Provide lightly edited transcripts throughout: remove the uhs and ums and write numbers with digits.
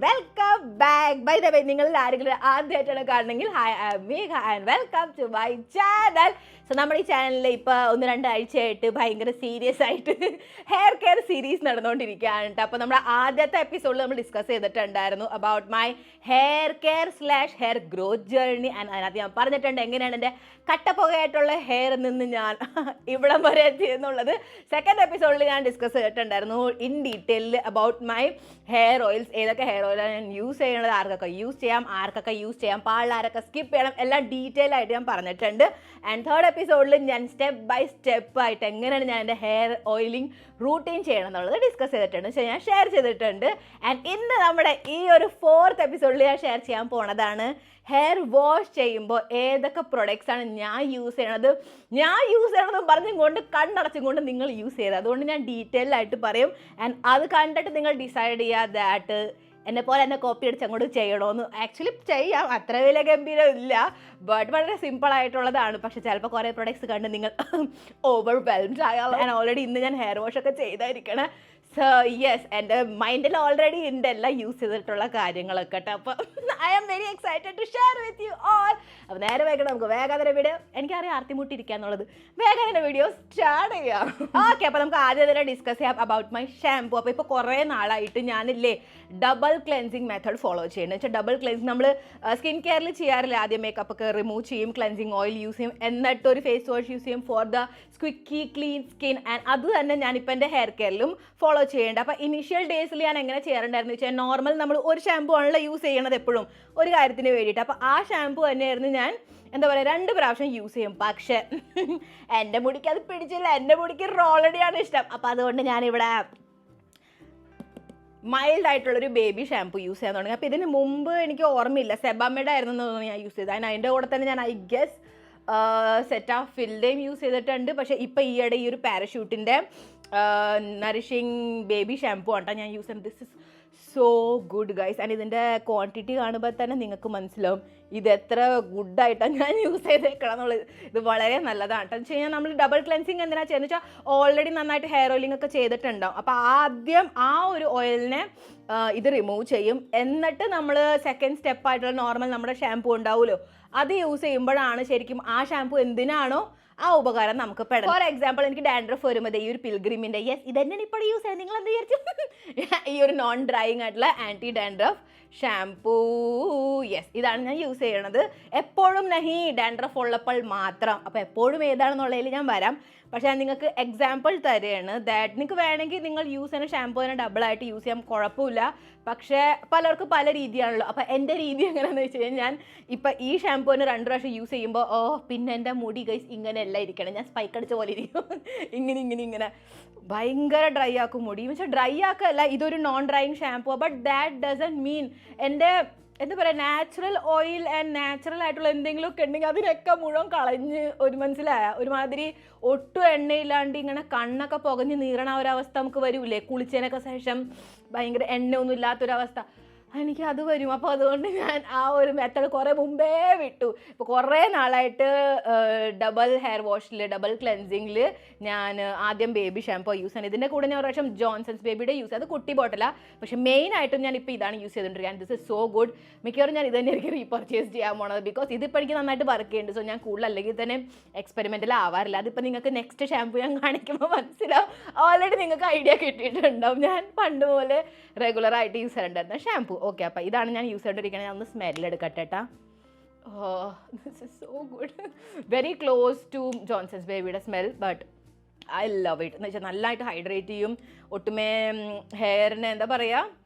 Welcome back. By the way, നിങ്ങൾ ആരെങ്കിലും ആദ്യമായിട്ടാണ് കാണണമെങ്കിൽ hi, I am Megha and welcome to my channel. So നമ്മുടെ ഈ ചാനലിൽ ഇപ്പോൾ 1-2 ആഴ്ചയായിട്ട് ഭയങ്കര സീരിയസ് ആയിട്ട് ഹെയർ കെയർ സീരീസ് നടന്നുകൊണ്ടിരിക്കുകയാണ് കേട്ടോ. അപ്പോൾ നമ്മുടെ ആദ്യത്തെ എപ്പിസോഡിൽ നമ്മൾ ഡിസ്കസ് ചെയ്തിട്ടുണ്ടായിരുന്നു about my hair care / hair growth journey. And അതിനകത്ത് ഞാൻ പറഞ്ഞിട്ടുണ്ട് എങ്ങനെയാണ് എൻ്റെ കട്ടപ്പുകയായിട്ടുള്ള ഹെയർ നിന്ന് ഞാൻ ഇവിടം വരെ എത്തിയെന്നുള്ളത്. സെക്കൻഡ് എപ്പിസോഡിൽ ഞാൻ ഡിസ്കസ് ചെയ്തിട്ടുണ്ടായിരുന്നു in detail about my hair oils, ഏതൊക്കെ ഹെയർ ഓയിലാണ് ഞാൻ യൂസ് ചെയ്യണത്, ആർക്കൊക്കെ യൂസ് ചെയ്യാം, ആർക്കൊക്കെ യൂസ് ചെയ്യാൻ പാടില്ല, ആരൊക്കെ സ്കിപ്പ് ചെയ്യണം, എല്ലാം ഡീറ്റെയിൽ ആയിട്ട് ഞാൻ പറഞ്ഞിട്ടുണ്ട്. ആൻഡ് തേർഡ് എപ്പിസോഡിൽ ഞാൻ സ്റ്റെപ്പ് ബൈ സ്റ്റെപ്പ് ആയിട്ട് എങ്ങനെയാണ് ഞാൻ എൻ്റെ ഹെയർ ഓയിലിംഗ് റൂട്ടീൻ ചെയ്യണം എന്നുള്ളത് ഡിസ്കസ് ചെയ്തിട്ടുണ്ട്, ഞാൻ ഷെയർ ചെയ്തിട്ടുണ്ട്. ആൻഡ് ഇന്ന് നമ്മുടെ ഈ ഒരു 4th എപ്പിസോഡിൽ ഞാൻ ഷെയർ ചെയ്യാൻ പോണതാണ് ഹെയർ വാഷ് ചെയ്യുമ്പോൾ ഏതൊക്കെ പ്രൊഡക്ട്സ് ആണ് ഞാൻ യൂസ് ചെയ്യണതെന്ന് പറഞ്ഞും കൊണ്ട് കണ്ണടച്ചും കൊണ്ട് നിങ്ങൾ യൂസ് ചെയ്തത്. അതുകൊണ്ട് ഞാൻ ഡീറ്റെയിൽ ആയിട്ട് പറയും. ആൻഡ് അത് കണ്ടിട്ട് നിങ്ങൾ ഡിസൈഡ് ചെയ്യുക ദാറ്റ് എന്നെ കോപ്പി അടിച്ച് അങ്ങോട്ട് ചെയ്യണമെന്ന്. ആക്ച്വലി ചെയ്യാം, അത്ര വലിയ ഗംഭീരം ഇല്ല, ബട്ട് വളരെ സിമ്പിൾ ആയിട്ടുള്ളതാണ്. പക്ഷെ ചിലപ്പോൾ കുറേ പ്രൊഡക്ട്സ് കണ്ട് നിങ്ങൾ ഓവർവെൽംഡ് ആയാലും. ഞാൻ ഓൾറെഡി ഇന്ന് ഞാൻ ഹെയർ വാഷ് ഒക്കെ ചെയ്തായിരിക്കണം. സോ യെസ്, എൻ്റെ മൈൻഡിൽ ഓൾറെഡി ഉണ്ട് എല്ലാം യൂസ് ചെയ്തിട്ടുള്ള കാര്യങ്ങളൊക്കെ കേട്ടോ. അപ്പോൾ I am very excited to share with you all. അപ്പോൾ നേരെ വേഗം നമുക്ക് വേഗം അതിൻ്റെ വീഡിയോ, എനിക്കറിയാം ആർത്തിമുട്ടിരിക്കുക എന്നുള്ളത്, വേഗം അതിൻ്റെ വീഡിയോ സ്റ്റാർട്ട് ചെയ്യാം. ഓക്കെ, അപ്പോൾ നമുക്ക് ആദ്യം തന്നെ ഡിസ്കസ് ചെയ്യാം അബൌട്ട് മൈ ഷാംപൂ. അപ്പോൾ ഇപ്പോൾ കുറേ നാളായിട്ട് ഞാനില്ലേ ഡബിൾ ക്ലെൻസിങ് മെത്തേഡ് ഫോളോ ചെയ്യുന്നത്. വെച്ചാൽ ഡബിൾ ക്ലെൻസിങ് നമ്മൾ സ്കിൻ കെയറിൽ ചെയ്യാറില്ല. ആദ്യം മേക്കപ്പ് ഒക്കെ റിമൂവ് ചെയ്യും, ക്ലെൻസിങ് ഓയിൽ യൂസ് ചെയ്യും, എന്നിട്ട് ഒരു ഫേസ് വാഷ് യൂസ് ചെയ്യും for the squeaky clean skin. And അത് തന്നെ ഞാനിപ്പോൾ എൻ്റെ ഹെയർ കെയറിലും ഫോളോ ചെയ്യേണ്ടത്. അപ്പോൾ ഇനീഷ്യൽ ഡേയ്സിൽ ഞാൻ എങ്ങനെ ചെയ്യാറുണ്ടായിരുന്നു വെച്ചാൽ, നോർമൽ നമ്മൾ ഒരു ഷാമ്പൂ ആണല്ലോ യൂസ് ചെയ്യണത് എപ്പോഴും ഒരു കാര്യത്തിന് വേണ്ടിയിട്ട്. അപ്പോൾ ആ ഷാമ്പൂ തന്നെയായിരുന്നു ഞാൻ എന്താ പറയുക 2 പ്രാവശ്യം യൂസ് ചെയ്യും. പക്ഷേ എൻ്റെ മുടിക്ക് അത് പിടിച്ചില്ല, എൻ്റെ മുടിക്ക് റോളടിയാണ് ഇഷ്ടം. അപ്പോൾ അതുകൊണ്ട് ഞാനിവിടെ മൈൽഡ് ആയിട്ടുള്ളൊരു ബേബി ഷാമ്പൂ യൂസ് ചെയ്യാൻ തുടങ്ങി. അപ്പോൾ ഇതിന് മുമ്പ് എനിക്ക് ഓർമ്മയില്ല, സെബാമയുടെ ആയിരുന്നു തോന്നുന്നു ഞാൻ യൂസ് ചെയ്തത്. അതിൻ്റെ കൂടെ തന്നെ ഞാൻ ഐ ഗെസ് സെറ്റ് ഓഫ് ഫിൽഡേയും യൂസ് ചെയ്തിട്ടുണ്ട്. പക്ഷേ ഇപ്പോൾ ഈയിടെ ഈ ഒരു പാരഷൂട്ടിൻ്റെ നറിഷിങ് ബേബി ഷാമ്പൂ ആണ് ഞാൻ യൂസ് ചെയ്യുന്നത്. This is so good guys. And ഇതിൻ്റെ ക്വാണ്ടിറ്റി കാണുമ്പോൾ തന്നെ നിങ്ങൾക്ക് മനസ്സിലാവും ഇത് എത്ര ഗുഡായിട്ടാണ് ഞാൻ യൂസ് ചെയ്തേക്കണം എന്നുള്ളത്. ഇത് വളരെ നല്ലതാണ് കേട്ടോ. വെച്ച് കഴിഞ്ഞാൽ നമ്മൾ ഡബിൾ ക്ലെൻസിങ് എന്തിനാ ചെയ്യുന്നത് വെച്ചാൽ, ഓൾറെഡി നന്നായിട്ട് ഹെയർ ഓയിലിംഗ് ഒക്കെ ചെയ്തിട്ടുണ്ടാവും. അപ്പോൾ ആദ്യം ആ ഒരു ഓയിലിനെ ഇത് റിമൂവ് ചെയ്യും, എന്നിട്ട് നമ്മൾ സെക്കൻഡ് സ്റ്റെപ്പായിട്ടുള്ള നോർമൽ നമ്മുടെ ഷാമ്പൂ ഉണ്ടാവുമല്ലോ അത് യൂസ് ചെയ്യുമ്പോഴാണ് ശരിക്കും ആ ഷാമ്പൂ എന്തിനാണോ ആ ഉപകാരം നമുക്ക് പെടും. ഫോർ എക്സാമ്പിൾ, എനിക്ക് ഡാൻഡ്രഫ് വരുമ്പോൾ ഈ ഒരു പിൽഗ്രിമിൻ്റെ, യെസ് ഇതന്നെയാണ് ഇപ്പോൾ യൂസ് ചെയ്യുന്നത്, നിങ്ങൾ എന്ത് വിചാരിച്ചു, ഈ ഒരു നോൺ ഡ്രൈയിങ് ആയിട്ടുള്ള ആൻറ്റി ഡാൻഡ്രഫ് ഷാംപൂ. യെസ്, ഇതാണ് ഞാൻ യൂസ് ചെയ്യണത്. എപ്പോഴും നഹി ഡാൻഡ്രഫ് ഉള്ളപ്പോൾ മാത്രം. അപ്പോൾ എപ്പോഴും ഏതാണെന്നുള്ളതിൽ ഞാൻ വരാം. പക്ഷേ ഞാൻ നിങ്ങൾക്ക് എക്സാമ്പിൾ തരുകയാണ് ദാറ്റ് നിങ്ങൾക്ക് വേണമെങ്കിൽ നിങ്ങൾ യൂസ് ചെയ്യുന്ന ഷാമ്പൂ തന്നെ ഡബിളായിട്ട് യൂസ് ചെയ്യാം, കുഴപ്പമില്ല. പക്ഷേ പലർക്കും പല രീതിയാണല്ലോ. അപ്പോൾ എൻ്റെ രീതി എങ്ങനെയാണെന്ന് വെച്ച് കഴിഞ്ഞാൽ, ഞാൻ ഇപ്പം ഈ ഷാമ്പൂവിന് 2 പ്രാവശ്യം യൂസ് ചെയ്യുമ്പോൾ പിന്നെ എൻ്റെ മുടി ഗൈസ് ഇങ്ങനെയല്ല ഇരിക്കണം, ഞാൻ സ്പൈക്ക് അടിച്ച പോലെ ഇരിക്കും. ഇങ്ങനെ ഭയങ്കര ഡ്രൈ ആക്കും മുടി. എന്ന് വെച്ചാൽ ഡ്രൈ ആക്കല്ല, ഇതൊരു non drying shampoo. But that doesn't mean എൻ്റെ എന്താ പറയുക നാച്ചുറൽ ഓയിൽ ആൻഡ് നാച്ചുറൽ ആയിട്ടുള്ള എന്തെങ്കിലുമൊക്കെ ഉണ്ടെങ്കിൽ അതിനൊക്കെ മുഴുവൻ കളഞ്ഞ് ഒരുമാതിരി ഒട്ടും എണ്ണയില്ലാണ്ട് ഇങ്ങനെ കണ്ണൊക്കെ പുകഞ്ഞ് നീറണ ഒരവസ്ഥ നമുക്ക് വരൂലേ, കുളിച്ചതിനൊക്കെ ശേഷം ഭയങ്കര എണ്ണയൊന്നും ഇല്ലാത്തൊരവസ്ഥ, എനിക്ക് അത് വരും. അപ്പോൾ അതുകൊണ്ട് ഞാൻ ആ ഒരു മെത്തേഡ് കുറേ മുമ്പേ വിട്ടു. ഇപ്പോൾ കുറേ നാളായിട്ട് ഡബിൾ ഹെയർ വാഷിൽ ഡബിൾ ക്ലെൻസിങ്ങിൽ ഞാൻ ആദ്യം ബേബി ഷാമ്പൂ യൂസ് ചെയ്യുന്നത്. ഇതിൻ്റെ കൂടെ ഞാൻ ഒരു പ്രാവശ്യം ജോൺസൺസ് ബേബിയുടെ യൂസ് ചെയ്ത് കുട്ടി ബോട്ടിലാണ്. പക്ഷേ മെയിനായിട്ടും ഞാൻ ഇപ്പോൾ ഇതാണ് യൂസ് ചെയ്തുകൊണ്ടിരിക്കുക. This is so good. മിക്കവാറും ഞാൻ ഇത് തന്നെ എനിക്ക് റീപർച്ചേസ് ചെയ്യാൻ പോണത്, ബിക്കോസ് ഇതിപ്പോൾ എനിക്ക് നന്നായിട്ട് വർക്ക് ചെയ്യുന്നുണ്ട്. സോ ഞാൻ കൂടുതൽ അല്ലെങ്കിൽ തന്നെ എക്സ്പെരിമെൻ്റൽ ആവാറില്ല. അതിപ്പോൾ നിങ്ങൾക്ക് നെക്സ്റ്റ് ഷാമ്പൂ ഞാൻ കാണിക്കുമ്പോൾ മനസ്സിലാവും, ഓൾറെഡി നിങ്ങൾക്ക് ഐഡിയ കിട്ടിയിട്ടുണ്ടാവും. ഞാൻ പണ്ട് പോലെ റെഗുലറായിട്ട് യൂസ് ചെയ്തിട്ടുണ്ടായിരുന്ന ഷാമ്പൂ. ഓക്കെ, അപ്പോൾ ഇതാണ് ഞാൻ യൂസ് ചെയ്തിരിക്കുന്നത്. ഞാൻ ഒന്ന് സ്മെല്ലെടുക്കട്ടെ കേട്ടോ. This is so good, very close to Johnson's ബേബിയുടെ smell, but I love it. എന്ന് വെച്ചാൽ നല്ലതായിട്ട് ഹൈഡ്രേറ്റ് ചെയ്യും, ഒട്ടുമേ ഹെയറിന് എന്താ പറയുക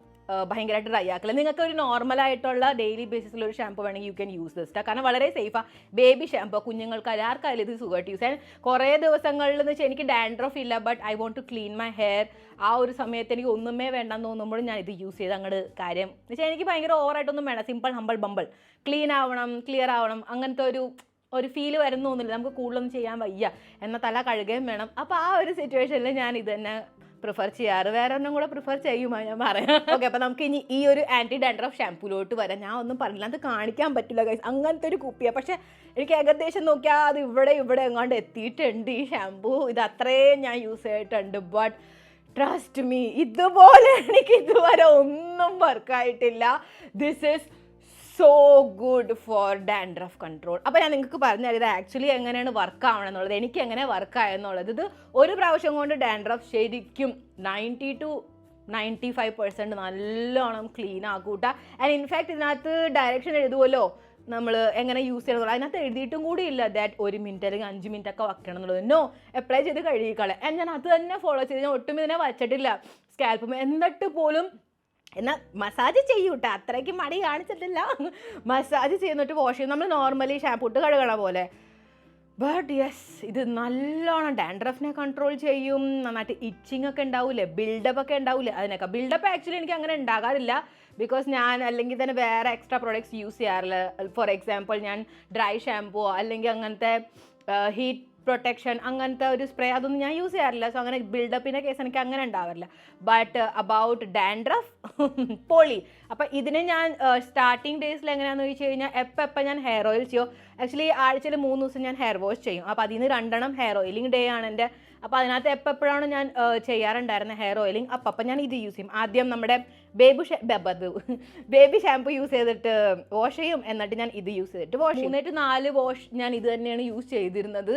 ഭയങ്കരമായിട്ട് ഡ്രൈ ആക്കില്ല. നിങ്ങൾക്ക് ഒരു നോർമലായിട്ടുള്ള ഡെയിലി ബേസിസിലൊരു ഷാമ്പൂ വേണമെങ്കിൽ യു ക്യാൻ യൂസ് ദിസ്, കാരണം വളരെ സേഫാണ്. ബേബി ഷാമ്പൂ കുഞ്ഞുങ്ങൾക്ക് ആർക്കായാലും ഇത് സുഖമായിട്ട് യൂസ് ചെയ്യാൻ. കുറേ ദിവസങ്ങളിൽ എന്ന് വെച്ചാൽ എനിക്ക് ഡാൻഡ്രഫ് ഇല്ല, but I want to clean my hair. ആ ഒരു സമയത്ത് എനിക്ക് ഒന്നുമേ വേണ്ടെന്ന് തോന്നുമ്പോഴും ഞാൻ ഇത് യൂസ് ചെയ്ത് അങ്ങോട്ട് കാര്യം എന്ന് വെച്ചാൽ എനിക്ക് ഭയങ്കര ഓവറായിട്ടൊന്നും വേണം, സിമ്പിൾ ഹമ്പിൾ ബമ്പിൾ ക്ലീൻ ആവണം, ക്ലിയർ ആവണം, അങ്ങനത്തെ ഒരു ഫീല് വരുന്ന തോന്നില്ല. നമുക്ക് കൂടുതലൊന്നും ചെയ്യാൻ വയ്യ, എന്നാൽ തല കഴുകുകയും വേണം. അപ്പോൾ ആ ഒരു സിറ്റുവേഷനിൽ ഞാൻ ഇത് തന്നെ പ്രിഫർ ചെയ്യാറ്. വേറെ ഒന്നും കൂടെ പ്രിഫർ ചെയ്യുമോ ഞാൻ പറയാം. ഓക്കെ, അപ്പോൾ നമുക്ക് ഇനി ഈ ഒരു ആൻറ്റി ഡാൻഡ്രഫ് ഷാമ്പൂലോട്ട് വരാം. ഞാൻ ഒന്നും പറഞ്ഞില്ല, അത് കാണിക്കാൻ പറ്റില്ല ഗൈസ്, അങ്ങനത്തെ ഒരു കുപ്പിയാണ്. പക്ഷേ എനിക്ക് ഏകദേശം നോക്കിയാൽ അത് ഇവിടെ എങ്ങാണ്ട് എത്തിയിട്ടുണ്ട് ഈ ഷാമ്പൂ. ഇത് അത്രയും ഞാൻ യൂസ് ചെയ്തിട്ടുണ്ട്. ബട്ട് ട്രസ്റ്റ് മീ, ഇതുപോലെ എനിക്ക് ഇതുവരെ ഒന്നും വർക്കായിട്ടില്ല. This is so good for dandruff control. അപ്പോൾ ഞാൻ നിങ്ങൾക്ക് പറഞ്ഞാൽ ഇത് ആക്ച്വലി എങ്ങനെയാണ് വർക്ക് ആവണമെന്നുള്ളത്, എനിക്ക് എങ്ങനെ വർക്കായെന്നുള്ളത്. ഇത് ഒരു പ്രാവശ്യം കൊണ്ട് ഡാൻഡ്രഫ് ശരിക്കും 90-95% നല്ലോണം ക്ലീൻ ആക്കൂട്ട. ആൻഡ് ഇൻഫാക്ട് ഇതിനകത്ത് ഡയറക്ഷൻ എഴുതുമല്ലോ നമ്മൾ എങ്ങനെ യൂസ് ചെയ്യണമെന്നുള്ളത്. അതിനകത്ത് എഴുതിയിട്ടും കൂടി ഇല്ല ദാറ്റ് 1 മിനിറ്റ് അല്ലെങ്കിൽ 5 മിനിറ്റ് ഒക്കെ വയ്ക്കണം എന്നുള്ളത്. നോ, അപ്ലൈ ചെയ്ത് കഴുകിക്കളെ. ആൻഡ് ഞാൻ അത് തന്നെ ഫോളോ ചെയ്ത് ഞാൻ ഒട്ടും ഇതിനെ വച്ചിട്ടില്ല സ്കാൽപ്പും. എന്നിട്ട് പോലും എന്നാൽ മസാജ് ചെയ്യൂട്ടെ, അത്രയ്ക്ക് മടി കാണിച്ചിട്ടില്ല. മസാജ് ചെയ്യുന്നിട്ട് വാഷ് ചെയ്യും നമ്മൾ നോർമലി ഷാമ്പൂ ഇട്ട് കഴുകണ പോലെ. ബട്ട് യെസ്, ഇത് നല്ലോണം ഡാൻഡ്രഫിനെ കൺട്രോൾ ചെയ്യും. നന്നായിട്ട് ഇച്ചിങ് ഒക്കെ ഉണ്ടാവില്ലേ, ബിൽഡപ്പ് ഒക്കെ ഉണ്ടാവില്ലേ, അതിനൊക്കെ. ബിൽഡപ്പ് ആക്ച്വലി എനിക്ക് അങ്ങനെ ഉണ്ടാകാറില്ല, ബിക്കോസ് ഞാൻ അല്ലെങ്കിൽ തന്നെ വേറെ എക്സ്ട്രാ പ്രോഡക്റ്റ്സ് യൂസ് ചെയ്യാറില്ല. ഫോർ എക്സാമ്പിൾ ഞാൻ ഡ്രൈ ഷാമ്പൂ അല്ലെങ്കിൽ അങ്ങനത്തെ ഹീറ്റ് പ്രൊട്ടക്ഷൻ അങ്ങനത്തെ ഒരു സ്പ്രേ അതൊന്നും ഞാൻ യൂസ് ചെയ്യാറില്ല. സോ അങ്ങനെ ബിൽഡപ്പിൻ്റെ കേസ് എനിക്ക് അങ്ങനെ ഉണ്ടാവാറില്ല. ബട്ട് അബൌട്ട് ഡാൻഡ്രഫ് പൊളി. അപ്പം ഇതിന് ഞാൻ സ്റ്റാർട്ടിങ് ഡേയ്സിൽ എങ്ങനെയാണെന്ന് ചോദിച്ചു കഴിഞ്ഞാൽ എപ്പോൾ ഞാൻ ഹെയർ ഓയിൽ ചെയ്യും. ആക്ച്വലി ആഴ്ചയിൽ 3 ദിവസം ഞാൻ ഹെയർ വാഷ് ചെയ്യും. അപ്പോൾ അതിൽ നിന്ന് 2 ഹെയർ ഓയിലിംഗ് ഡേ ആണ് എൻ്റെ. അപ്പോൾ അതിനകത്ത് എപ്പോഴാണ് ഞാൻ ചെയ്യാറുണ്ടായിരുന്നത് ഹെയർ ഓയിലിംഗ്, അപ്പം ഞാൻ ഇത് യൂസ് ചെയ്യും. ആദ്യം നമ്മുടെ ബേബി ഷാമ്പു യൂസ് ചെയ്തിട്ട് വാഷ് ചെയ്യും, എന്നിട്ട് ഞാൻ ഇത് യൂസ് ചെയ്തിട്ട് വാഷ് ചെയ്യും. 3-4 വാഷ് ഞാൻ ഇത് തന്നെയാണ് യൂസ് ചെയ്തിരുന്നത്.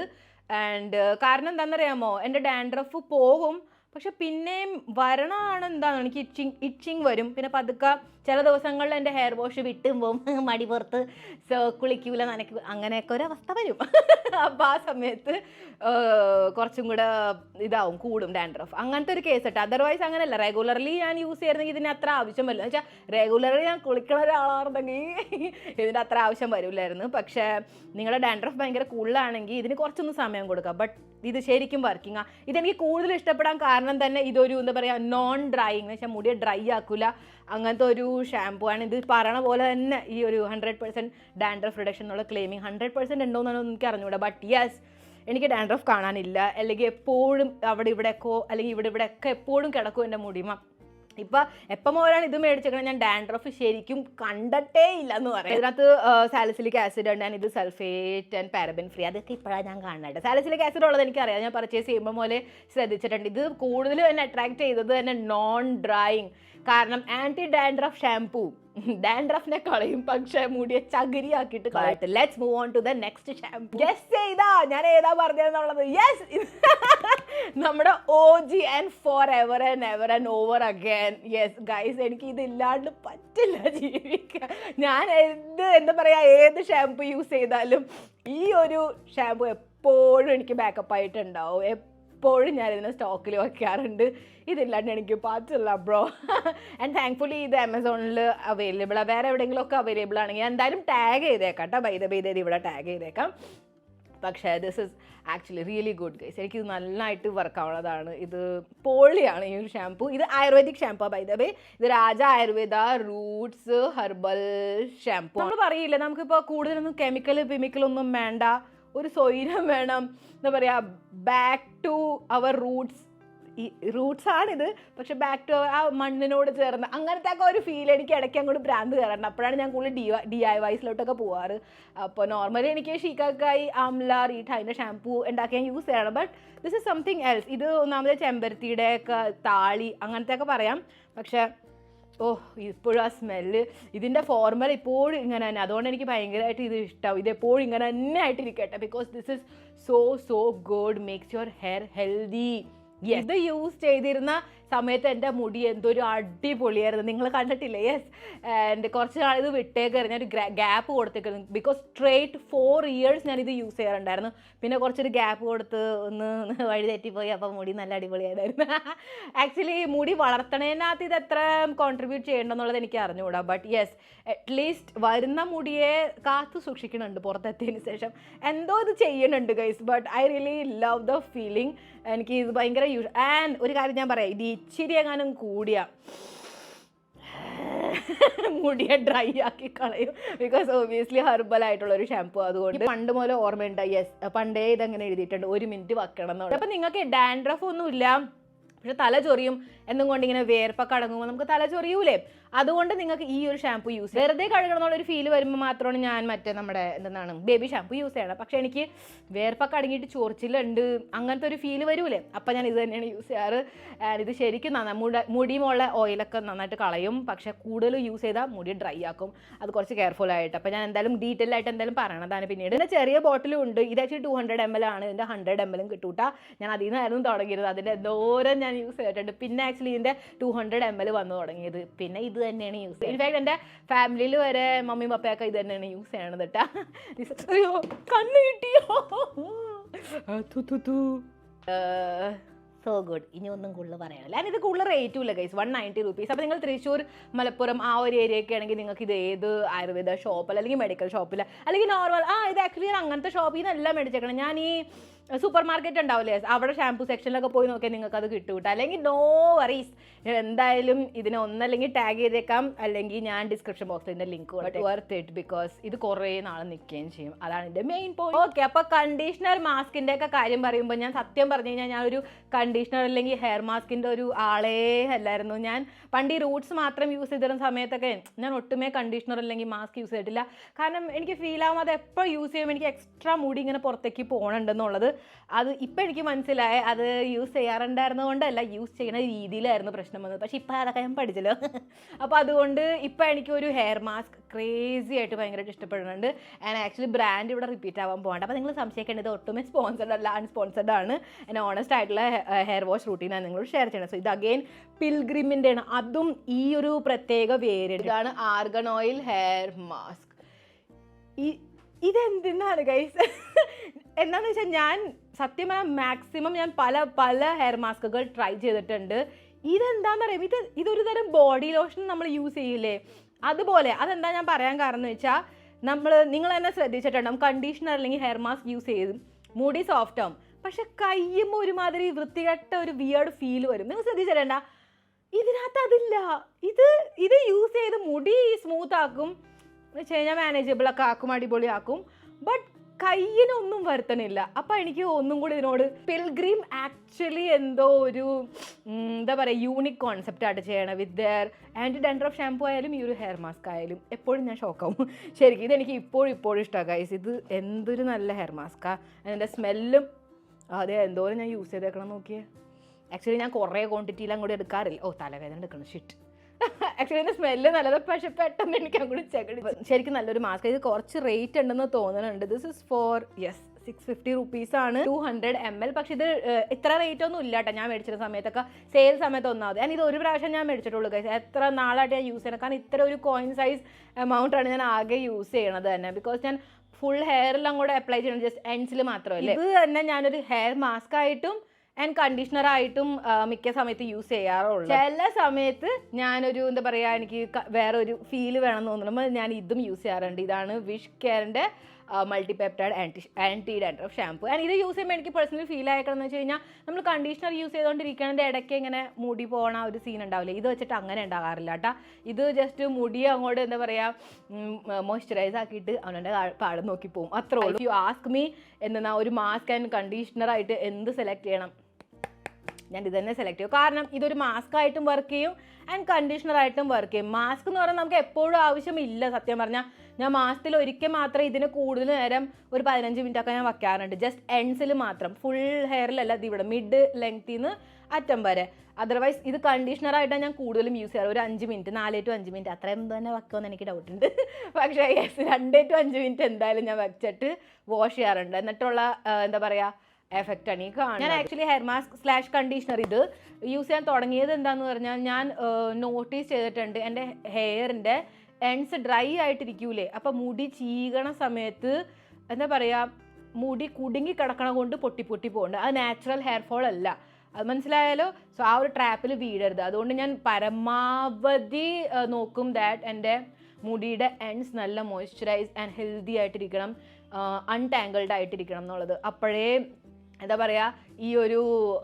ആൻഡ് കാരണം എന്താണെന്നറിയാമോ, എൻ്റെ ഡാൻഡ്രഫ് പോകും, പക്ഷെ പിന്നെയും വരണമാണ് എന്താണ് എനിക്ക് ഇച്ചിങ് വരും. പിന്നെ പതുക്കെ ചില ദിവസങ്ങളിൽ എൻ്റെ ഹെയർ വാഷ് വിട്ടും പോകും, മടി പുറത്ത് കുളിക്കൂല, നനയ്ക്കൂല, അങ്ങനെയൊക്കെ ഒരു അവസ്ഥ വരും. അപ്പോൾ ആ സമയത്ത് കുറച്ചും കൂടെ ഇതാവും, കൂടും ഡാൻഡ്രഫ്. അങ്ങനത്തെ ഒരു കേസ് കേട്ടോ. അതർവൈസ് അങ്ങനെയല്ല, റെഗുലർലി ഞാൻ യൂസ് ചെയ്യുന്നെങ്കിൽ ഇതിന് അത്ര ആവശ്യം വരില്ല. എന്ന് വെച്ചാൽ റെഗുലർലി ഞാൻ കുളിക്കണ ഒരാളാണെന്നുണ്ടെങ്കിൽ ഇതിൻ്റെ അത്ര ആവശ്യം വരില്ലായിരുന്നു. പക്ഷേ നിങ്ങളുടെ ഡാൻഡ്രഫ് ഭയങ്കര കൂടുതലാണെങ്കിൽ ഇതിന് കുറച്ചൊന്നും സമയം കൊടുക്കാം. ബട്ട് ഇത് ശരിക്കും വർക്കിംഗ്. ഇതെനിക്ക് കൂടുതൽ ഇഷ്ടപ്പെടാൻ കാരണം തന്നെ ഇതൊരു എന്താ പറയുക, നോൺ ഡ്രൈയിങ്, എന്ന് വെച്ചാൽ മുടിയെ ഡ്രൈ ആക്കില്ല, അങ്ങനത്തെ ഒരു ഷാമ്പു ആണ്. ഇത് പറയണ പോലെ തന്നെ ഈ ഒരു 100% ഡാൻഡ്രഫ് റിഡക്ഷൻ എന്നുള്ള ക്ലെയിമിങ് 100% ഉണ്ടോയെന്നാണ് എനിക്ക് അറിഞ്ഞുകൂടാ. ബട്ട് യെസ്, എനിക്ക് ഡാൻഡ്രഫ് കാണാനില്ല, അല്ലെങ്കിൽ എപ്പോഴും അവിടെ ഇവിടെയൊക്കെ അല്ലെങ്കിൽ ഇവിടെയൊക്കെ എപ്പോഴും കിടക്കും എൻ്റെ മുടിമ. ഇപ്പം എപ്പം പോലാണ് ഇത് മേടിച്ചേക്കണം, ഞാൻ ഡാൻഡ്രഫ് ശരിക്കും കണ്ടിട്ടേ ഇല്ല എന്ന് പറയാം. ഇതിനകത്ത് സാലിസിലിക് ആസിഡ് ഉണ്ട്, ഇത് സൾഫേറ്റ് ആൻഡ് പാരബൻ ഫ്രീ. അതൊക്കെ ഇപ്പോഴാണ് ഞാൻ കാണുന്നത്. സാലിസിലിക് ആസിഡ് ഉള്ളത് എനിക്കറിയാം, ഞാൻ പർച്ചേസ് ചെയ്യുമ്പോൾ പോലെ ശ്രദ്ധിച്ചിട്ടുണ്ട്. ഇത് കൂടുതൽ എന്നെ അട്രാക്ട് ചെയ്തത് തന്നെ നോൺ ഡ്രൈയിങ്. കാരണം ആൻറ്റി ഡാൻഡ്രഫ് ഷാംപൂ ഡാൻഡ്രഫിനെ കളയും, പക്ഷേ മുടിയെ ചകിരിയാക്കിയിട്ട് കളയട്ടെ. Let's move on to the next shampoo. Yes, ചെയ്താ ഞാൻ ഏതാ പറഞ്ഞതെന്നുള്ളത്. യെസ്, നമ്മുടെ OG and forever and ever and over again. Yes guys, എനിക്ക് ഇതില്ലാണ്ട് പറ്റില്ല ജീവിക്കാൻ. ഞാൻ എന്താ പറയുക, ഏത് ഷാംപൂ യൂസ് ചെയ്താലും ഈ ഒരു ഷാംപൂ എപ്പോഴും എനിക്ക് ബാക്കപ്പ് ആയിട്ടുണ്ടാവും. എപ്പോഴും ഞാനിതിനെ സ്റ്റോക്കിൽ വയ്ക്കാറുണ്ട്. ഇതില്ലാണ്ട് എനിക്ക് പറ്റില്ല ബ്രോ. ആൻഡ് താങ്ക്ഫുള്ളി ഇത് ആമസോണിൽ അവൈലബിളാണ്. വേറെ എവിടെയെങ്കിലുമൊക്കെ അവൈലബിൾ ആണെങ്കിൽ എന്തായാലും ടാഗ് ചെയ്തേക്കാം കേട്ടോ. ബൈ ദ ഇവിടെ ടാഗ് ചെയ്തേക്കാം. പക്ഷേ this is actually really good guys. എനിക്കിത് നന്നായിട്ട് വർക്ക് ആവുന്നതാണ്. ഇത് പൊളിയാണ് ഈ ഒരു ഷാംപൂ. ഇത് ayurvedic shampoo by the way. ഇത് Raja Ayurveda roots herbal shampoo. നമ്മൾ പറയില്ല, നമുക്കിപ്പോൾ കൂടുതലൊന്നും കെമിക്കലൊന്നും വേണ്ട, ഒരു സ്വൈരം വേണം, എന്താ പറയുക, ബാക്ക് ടു അവർ റൂട്ട്സ്. ഈ റൂട്ട്സ് ആണിത്, പക്ഷെ ബാക്ക് ടു ആ മണ്ണിനോട് ചേർന്ന് അങ്ങനത്തെ ഒക്കെ ഒരു ഫീൽ എനിക്ക് ഇടയ്ക്ക് അങ്ങോട്ട് ഭ്രാന്ത് കയറണം. അപ്പോഴാണ് ഞാൻ കൂടുതൽ DIYസിലോട്ടൊക്കെ പോവാറ്. അപ്പോൾ നോർമലി എനിക്ക് ഷീക്കാക്കായി ആംല റീഠ അതിൻ്റെ ഷാംപൂ ഉണ്ടാക്കിയാൽ യൂസ് ചെയ്യണം. But this is something else. ഇത് ഒന്നാമത് ചെമ്പരത്തിയുടെ ഒക്കെ താളി അങ്ങനത്തെ ഒക്കെ പറയാം. പക്ഷേ ഇപ്പോഴും ആ സ്മെല്ല്, ഇതിൻ്റെ ഫോർമുല ഇപ്പോഴും ഇങ്ങനെ തന്നെ. അതുകൊണ്ട് എനിക്ക് ഭയങ്കരമായിട്ട് ഇത് ഇഷ്ടമാവും. ഇതെപ്പോഴും ഇങ്ങനെ തന്നെ ആയിട്ടിരിക്കട്ടെ, because this is so good, makes your hair healthy. ഇത് യൂസ് ചെയ്തിരുന്ന സമയത്ത് എൻ്റെ മുടി എന്തൊരു അടിപൊളിയായിരുന്നു, നിങ്ങൾ കണ്ടിട്ടില്ലേ? യെസ്. ആൻഡ് കുറച്ച് നാൾ ഇത് വിട്ടേക്കായിരുന്നു, ഞാനൊരു ഗ്യാപ്പ് കൊടുത്തേക്കായിരുന്നു. ബിക്കോസ് സ്ട്രേറ്റ് 4 ഇയേഴ്സ് ഞാനിത് യൂസ് ചെയ്യാറുണ്ടായിരുന്നു. പിന്നെ കുറച്ചൊരു ഗ്യാപ്പ് കൊടുത്ത് ഒന്ന് വഴി തെറ്റിപ്പോയി. അപ്പോൾ മുടി നല്ല അടിപൊളിയായിരുന്നു. ആക്ച്വലി മുടി വളർത്തണേനകത്ത് ഇത് എത്ര കോൺട്രിബ്യൂട്ട് ചെയ്യേണ്ടെന്നുള്ളത് എനിക്ക് അറിഞ്ഞുകൂടാ. ബട്ട് യെസ്, അറ്റ്ലീസ്റ്റ് വരുന്ന മുടിയെ കാത്തു സൂക്ഷിക്കുന്നുണ്ട് പുറത്തെത്തിയതിന് ശേഷം. എന്തോ ഇത് ചെയ്യുന്നുണ്ട് guys. But I really love the feeling. എനിക്ക് ഇത് ഭയങ്കര ആൻഡ് ഒരു കാര്യം ഞാൻ പറയാം, ഇത് ഇച്ചിരി എങ്ങാനും കൂടിയ മുടിയെ ഡ്രൈ ആക്കി കളയും. ബിക്കോസ് ഒബിയസ്ലി ഹെർബൽ ആയിട്ടുള്ളൊരു ഷാംപൂ. അതുകൊണ്ട് പണ്ട് മുതൽ ഓർമ്മയുണ്ട്. യെസ്, പണ്ടേ ഇതങ്ങനെ എഴുതിയിട്ടുണ്ട്, 1 മിനിറ്റ് വെക്കണം എന്നുള്ളത്. അപ്പം നിങ്ങൾക്ക് ഡാൻഡ്രഫ് ഒന്നുമില്ല, പക്ഷെ തല ചൊറിയും, എന്നും കൊണ്ട് ഇങ്ങനെ വേർപ്പൊക്കെ അടങ്ങുമ്പോൾ നമുക്ക് തല ചൊറിയൂലേ. അതുകൊണ്ട് നിങ്ങൾക്ക് ഈ ഒരു ഷാമ്പു യൂസ് ചെയ്യാം. വെറുതെ കഴുകണം എന്നുള്ളൊരു ഫീൽ വരുമ്പോൾ മാത്രമാണ് ഞാൻ മറ്റേ നമ്മുടെ എന്താണ് ബേബി ഷാമ്പു യൂസ് ചെയ്യണം. പക്ഷേ എനിക്ക് വേർപ്പൊക്കെ അടങ്ങിയിട്ട് ചൊറിച്ചിലുണ്ട് അങ്ങനത്തെ ഒരു ഫീൽ വരൂലേ, അപ്പം ഞാൻ ഇത് തന്നെയാണ് യൂസ് ചെയ്യാറ്. ഇത് ശരിക്കും മുടിയുമുള്ള ഓയിലൊക്കെ നന്നായിട്ട് കളയും, പക്ഷേ കൂടുതൽ യൂസ് ചെയ്താൽ മുടി ഡ്രൈ ആക്കും. അത് കുറച്ച് കെയർഫുൾ ആയിട്ട്. അപ്പോൾ ഞാൻ എന്തായാലും ഡീറ്റെയിൽ ആയിട്ട് എന്തായാലും പറയണതാണ് പിന്നീട്. ഇതിൻ്റെ ചെറിയ ബോട്ടിലും ഉണ്ട്. ഇത് ആക്ച്വലി 200 ml ആണ്. ഇതിൻ്റെ 100 ml കിട്ടൂട്ടാ. ഞാൻ അതിൽ നിന്നായിരുന്നു തുടങ്ങിയത്. അതിൻ്റെ എന്തോരം ഞാൻ യൂസ് ചെയ്തിട്ടുണ്ട്. പിന്നെ ആക്ച്വലി ഇതിൻ്റെ 200 ml വന്നു തുടങ്ങിയത്. പിന്നെ ഇത് തന്നെയാണ് യൂസ് ചെയ്യുന്നത്. ഇൻഫാക്ട് എൻ്റെ ഫാമിലിയിൽ വരെ മമ്മിയും പപ്പയൊക്കെ ഇത് തന്നെയാണ് യൂസ് ചെയ്യണത് കേട്ടാ. അയ്യോ കണ്ണ് കിട്ടിയോ, സോ ഗുഡ്. ഇനി ഒന്നും കൂടുതൽ പറയാനില്ല. ഞാൻ ഇത് കൂടുതൽ റേറ്റും ഇല്ല ഗൈസ്, 190 rupees. അപ്പോൾ നിങ്ങൾ തൃശ്ശൂർ മലപ്പുറം ആ ഒരു ഏരിയയൊക്കെ ആണെങ്കിൽ നിങ്ങൾക്ക് ഇത് ഏത് ആയുർവേദ ഷോപ്പിൽ അല്ലെങ്കിൽ മെഡിക്കൽ ഷോപ്പിൽ അല്ലെങ്കിൽ നോർമൽ ഇത് ആക്ച്വലി അങ്ങനത്തെ ഷോപ്പിൽ നിന്നെല്ലാം മേടിച്ചേക്കണം. ഞാൻ ഈ സൂപ്പർ മാർക്കറ്റ് ഉണ്ടാവില്ലേ, അവിടെ ഷാമ്പൂ സെക്ഷനിലൊക്കെ പോയി നോക്കിയാൽ നിങ്ങൾക്ക് അത് കിട്ടും. അല്ലെങ്കിൽ നോ വറീസ്, എന്തായാലും ഇതിനെ ഒന്നല്ലെങ്കിൽ ടാഗ് ചെയ്തേക്കാം, അല്ലെങ്കിൽ ഞാൻ ഡിസ്ക്രിപ്ഷൻ ബോക്സിൽ ഇതിൻ്റെ ലിങ്ക് വർത്ത് ഇറ്റ്, ബിക്കോസ് ഇത് കുറേ നാൾ നിൽക്കുകയും ചെയ്യും. അതാണ് ഇതിൻ്റെ മെയിൻ പോയിന്റ്. ഓക്കെ, അപ്പോൾ കണ്ടീഷണർ മാസ്കിൻ്റെ ഒക്കെ കാര്യം പറയുമ്പോൾ ഞാൻ സത്യം പറഞ്ഞു കഴിഞ്ഞാൽ ഞാൻ ഒരു കണ്ടീഷണർ അല്ലെങ്കിൽ ഹെയർ മാസ്കിൻ്റെ ഒരു ആളേ അല്ലായിരുന്നു. ഞാൻ പണ്ട് ഈ റൂട്ട്സ് മാത്രം യൂസ് ചെയ്തിരുന്ന സമയത്തൊക്കെ ഞാൻ ഒട്ടുമേ കണ്ടീഷണർ അല്ലെങ്കിൽ മാസ്ക് യൂസ് ചെയ്തിട്ടില്ല. കാരണം എനിക്ക് ഫീൽ ആവും അത് എപ്പോൾ യൂസ് ചെയ്യുമ്പോൾ എനിക്ക് എക്സ്ട്രാ മുടി ഇങ്ങനെ പുറത്തേക്ക് പോകണമെന്നുള്ളത്. അത് ഇപ്പം എനിക്ക് മനസ്സിലായ അത് യൂസ് ചെയ്യാറുണ്ടായിരുന്നതുകൊണ്ടല്ല, യൂസ് ചെയ്യുന്ന രീതിയിലായിരുന്നു പ്രശ്നം വന്നത്. പക്ഷേ ഇപ്പം അതൊക്കെ ഞാൻ പഠിച്ചല്ലോ. അപ്പോൾ അതുകൊണ്ട് ഇപ്പം എനിക്കൊരു ഹെയർ മാസ്ക് ക്രേസി ആയിട്ട് ഭയങ്കരമായിട്ട് ഇഷ്ടപ്പെടുന്നുണ്ട്. ആൻഡ് ആക്ച്വലി ബ്രാൻഡ് ഇവിടെ റിപ്പീറ്റ് ആവാൻ പോകണ്ട. അപ്പോൾ നിങ്ങൾ സംശയിക്കേണ്ടത് ഒട്ടുമേ സ്പോൺസർഡ് അല്ല, അൺസ്പോൺസർഡ് ആണ്. എൻ്റെ ഓണസ്റ്റ് ആയിട്ടുള്ള ഹെയർ വാഷ് റൂട്ടീനാണ് നിങ്ങളോട് ഷെയർ ചെയ്യണം. സോ ഇത് അഗെയിൻ പിൽഗ്രിമിൻ്റെ ആണ്. അതും ഈ ഒരു പ്രത്യേക വേരിയൻ്റ്. ഇതാണ് ആർഗൺ ഓയിൽ ഹെയർ മാസ്ക്. ഇതെന്തിനാണ് ഗൈസ്? എന്താണെന്ന് വെച്ചാൽ ഞാൻ സത്യം പറഞ്ഞാൽ മാക്സിമം ഞാൻ പല ഹെയർ മാസ്കുകൾ ട്രൈ ചെയ്തിട്ടുണ്ട്. ഇതെന്താണെന്ന് അറിയാം, ഇതൊരു തരം ബോഡി ലോഷൻ നമ്മൾ യൂസ് ചെയ്യില്ലേ, അതുപോലെ. അതെന്താ ഞാൻ പറയാൻ കാരണം എന്ന് വെച്ചാൽ നിങ്ങൾ തന്നെ ശ്രദ്ധിച്ചിട്ടുണ്ടാവും, കണ്ടീഷണർ അല്ലെങ്കിൽ ഹെയർ മാസ്ക് യൂസ് ചെയ്ത് മുടി സോഫ്റ്റ് ആവും, പക്ഷെ കയ്യും ഒരുമാതിരി വൃത്തികെട്ട ഒരു വിയേർഡ് ഫീൽ വരും. നിങ്ങൾ ശ്രദ്ധിച്ചിട്ടുണ്ട? ഇതിനകത്ത് അതില്ല. ഇത് യൂസ് ചെയ്ത് മുടി സ്മൂത്ത് ആക്കും, വെച്ച് കഴിഞ്ഞാൽ മാനേജബിളൊക്കെ ആക്കും, അടിപൊളിയാക്കും, ബട്ട് കയ്യിനൊന്നും വരുത്തണില്ല. അപ്പം എനിക്ക് ഒന്നും കൂടി ഇതിനോട് പിൽഗ്രിം ആക്ച്വലി എന്തോ ഒരു എന്താ പറയുക യൂണിക് കോൺസെപ്റ്റായിട്ട് ചെയ്യണം. With their anti dandruff shampoo ആയാലും ഈ ഒരു ഹെയർ മാസ്ക് ആയാലും എപ്പോഴും ഞാൻ ഷോക്കാവും. ശരിക്കും ഇതെനിക്ക് ഇപ്പോഴും ഇഷ്ടമാണ് ഗൈസ്. ഇത് എന്തൊരു നല്ല ഹെയർ മാസ്കാണ്. അതിൻ്റെ സ്മെല്ലും അതെ എന്തോരം ഞാൻ യൂസ് ചെയ്തേക്കണം നോക്കിയേ. ആക്ച്വലി ഞാൻ കുറേ ക്വാണ്ടിറ്റിയിൽ അങ്ങോട്ട് എടുക്കാറില്ല. തലവേദന എടുക്കണം ഷിറ്റ്. ആക്ച്വലി ഇതിൻ്റെ സ്മെല്ല് നല്ലത്, പക്ഷെ പെട്ടെന്ന് എനിക്ക് അങ്ങോട്ട് ചെകടി. ശരിക്കും നല്ലൊരു മാസ്ക്. ഇത് കുറച്ച് റേറ്റ് ഉണ്ടെന്ന് തോന്നുന്നുണ്ട്. ദിസ് ഇസ് ഫോർ 650 rupees ആണ്, 200 ml. പക്ഷെ ഇത് ഇത്ര റേറ്റ് ഒന്നും ഇല്ല കേട്ടോ. ഞാൻ മേടിച്ചിരുന്ന സമയത്തൊക്കെ സെയിൽ സമയത്ത് ഒന്നാമത്. ഞാൻ ഇത് ഒരു പ്രാവശ്യം ഞാൻ മേടിച്ചിട്ടുള്ളൂ ഗൈസ്. എത്ര നാളായിട്ട് ഞാൻ യൂസ് ചെയ്യണം, കാരണം ഇത്ര ഒരു കോയിൻ സൈസ് എമൗണ്ടാണ് ഞാൻ ആകെ യൂസ് ചെയ്യണത് തന്നെ. ബിക്കോസ് ഞാൻ ഫുൾ ഹെയറിലും കൂടെ അപ്ലൈ ചെയ്യണം, ജസ്റ്റ് എൻഡ്സിൽ മാത്രമല്ല. ഇത് തന്നെ ഞാനൊരു ഹെയർ മാസ്ക് ആയിട്ടും ആൻഡ് കണ്ടീഷണറായിട്ടും മിക്ക സമയത്ത് യൂസ് ചെയ്യാറുള്ളൂ. ചില സമയത്ത് ഞാനൊരു എന്താ പറയുക, എനിക്ക് വേറൊരു ഫീല് വേണമെന്ന് തോന്നുമ്പോൾ ഞാൻ ഇതും യൂസ് ചെയ്യാറുണ്ട്. ഇതാണ് വിഷ് കെയറിൻ്റെ multipeptide anti dandruff shampoo. And ഇത് യൂസ് ചെയ്യുമ്പോൾ എനിക്ക് പേഴ്സണലി ഫീൽ ആയിക്കണമെന്ന് വെച്ച് കഴിഞ്ഞാൽ, നമ്മൾ കണ്ടീഷണർ യൂസ് ചെയ്തുകൊണ്ടിരിക്കുന്നതിൻ്റെ ഇടയ്ക്ക് ഇങ്ങനെ മുടി പോകണ ഒരു സീൻ ഉണ്ടാവില്ലേ, ഇത് വെച്ചിട്ട് അങ്ങനെ ഉണ്ടാകാറില്ല കേട്ടോ. ഇത് ജസ്റ്റ് മുടി അങ്ങോട്ട് എന്താ പറയുക മോയ്സ്ചറൈസ് ആക്കിയിട്ട് അവൻ്റെ പാടം നോക്കി പോകും, അത്രേ ഉള്ളൂ. യു ആസ്ക് മീ എന്നാ ഒരു മാസ്ക് ആൻഡ് കണ്ടീഷണറായിട്ട് എന്ത് സെലക്ട് ചെയ്യണം, ഞാൻ ഇത് തന്നെ സെലക്ട് ചെയ്യും. കാരണം ഇതൊരു മാസ്ക് ആയിട്ടും വർക്ക് ചെയ്യും ആൻഡ് കണ്ടീഷണറായിട്ടും വർക്ക് ചെയ്യും. മാസ്ക് എന്ന് പറഞ്ഞാൽ നമുക്ക് എപ്പോഴും ആവശ്യമില്ല. സത്യം പറഞ്ഞാൽ ഞാൻ മാസത്തിൽ ഒരിക്കൽ മാത്രമേ ഇതിന് കൂടുതൽ നേരം ഒരു 15 മിനിറ്റൊക്കെ ഞാൻ വയ്ക്കാറുണ്ട്. ജസ്റ്റ് എൻഡ്സിൽ മാത്രം, ഫുൾ ഹെയറിലല്ല, ഇത് ഇവിടെ മിഡ് ലെങ്ത്തിൽ നിന്ന് അറ്റം വരെ. അതർവൈസ് ഇത് കണ്ടീഷണറായിട്ടാണ് ഞാൻ കൂടുതലും യൂസ് ചെയ്യാറ്. ഒരു 5 മിനിറ്റ്, 4 to 5 മിനിറ്റ് അത്രയും തന്നെ വയ്ക്കുമെന്ന് എനിക്ക് ഡൗട്ടുണ്ട്. പക്ഷേ 2 to 5 മിനിറ്റ് എന്തായാലും ഞാൻ വെച്ചിട്ട് വാഷ് ചെയ്യാറുണ്ട്. എന്നിട്ടുള്ള എന്താ പറയുക എഫക്റ്റാണ് ഈ കാണുന്നത്. ഞാൻ ആക്ച്വലി ഹെയർ മാസ്ക് / കണ്ടീഷണർ ഇത് യൂസ് ചെയ്യാൻ തുടങ്ങിയത് എന്താണെന്ന് പറഞ്ഞാൽ, ഞാൻ നോട്ടീസ് ചെയ്തിട്ടുണ്ട് എൻ്റെ ഹെയറിൻ്റെ എൻഡ്സ് ഡ്രൈ ആയിട്ടിരിക്കൂലേ, അപ്പോൾ മുടി ചീകണ സമയത്ത് എന്താ പറയുക മുടി കുടുങ്ങി കിടക്കണ കൊണ്ട് പൊട്ടി പോകുന്നുണ്ട്. അത് നാച്ചുറൽ ഹെയർ ഫോൾ അല്ല, അത് മനസ്സിലായാലോ. സോ ആ ഒരു ട്രാപ്പിൽ വീഴരുത്. അതുകൊണ്ട് ഞാൻ പരമാവധി നോക്കും ദാറ്റ് എൻ്റെ മുടിയുടെ എൻഡ്സ് നല്ല മോയ്സ്ചറൈസ് ആൻഡ് ഹെൽത്തി ആയിട്ടിരിക്കണം, അൺടാങ്കിൾഡ് ആയിട്ടിരിക്കണം എന്നുള്ളത്. അപ്പോഴേ എന്താ പറയുക, ഈ ഒരു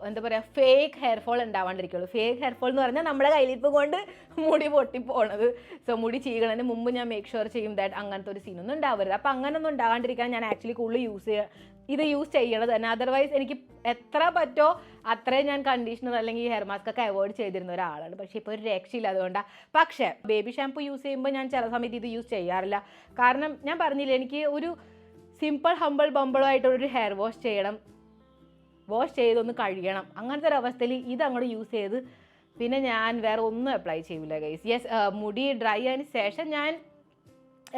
എന്താ പറയുക ഫേക്ക് ഹെയർ ഫോൾ ഉണ്ടാവാണ്ടിരിക്കുള്ളൂ. ഫേക്ക് ഹെയർ ഫോൾ എന്ന് പറഞ്ഞാൽ നമ്മുടെ കയ്യിലിരിപ്പ് കൊണ്ട് മുടി പൊട്ടിപ്പോണത്. സോ മുടി ചീകണതിന് മുമ്പ് ഞാൻ മേക്ക് ഷുവർ ചെയ്യും ദാറ്റ് അങ്ങനത്തെ ഒരു സീനൊന്നും ഉണ്ടാവരുത്. അപ്പോൾ അങ്ങനെയൊന്നും ഉണ്ടാകാണ്ടിരിക്കാൻ ഞാൻ ആക്ച്വലി കൂടുതൽ യൂസ് ചെയ്യണത് തന്നെ. അതർവൈസ് എനിക്ക് എത്ര പറ്റോ അത്രയും ഞാൻ കണ്ടീഷണർ അല്ലെങ്കിൽ ഹെയർ മാസ്ക് ഒക്കെ അവോയ്ഡ് ചെയ്തിരുന്ന ഒരാളാണ്. പക്ഷേ ഇപ്പോൾ ഒരു രക്ഷയില്ല അതുകൊണ്ടാണ്. പക്ഷേ ബേബി ഷാമ്പു യൂസ് ചെയ്യുമ്പോൾ ഞാൻ ചില സമയത്ത് ഇത് യൂസ് ചെയ്യാറില്ല. കാരണം ഞാൻ പറഞ്ഞില്ല, എനിക്ക് ഒരു സിമ്പിൾ ഹമ്പിൾ ബമ്പിളോ ആയിട്ടൊരു ഹെയർ വാഷ് ചെയ്തൊന്ന് കഴിയണം. അങ്ങനത്തെ ഒരു അവസ്ഥയിൽ ഇത് അങ്ങോട്ട് യൂസ് ചെയ്ത് പിന്നെ ഞാൻ വേറെ ഒന്നും അപ്ലൈ ചെയ്യില്ല ഗൈസ്. യെസ്, മുടി ഡ്രൈ ആയതിന് ശേഷം ഞാൻ